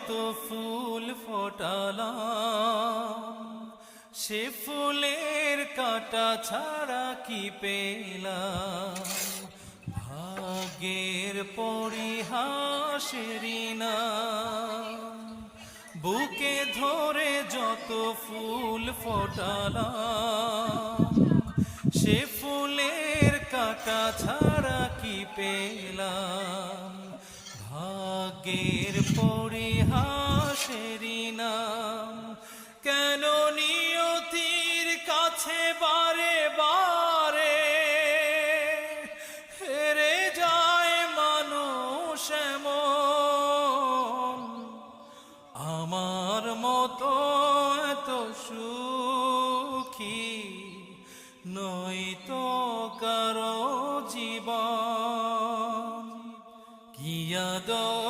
যত ফুল ফোটালাম, সে ফুলের কাঁটা ছাড়া কি পেলাম? ভাগ্যের পরিহাসেরই নাম। বুকে ধরে যত ফুল ফোটালাম, সে ফুলের কাঁটা ছাড়া কি পেলাম? ভাগ্যের পরিহাসেরই নাম। কেন নিয়তির কাছে বারে বারে হেরে যায় মানুষ এমন? আমার মতো এত সুখী নয়তো কারো জীবন। কি আদর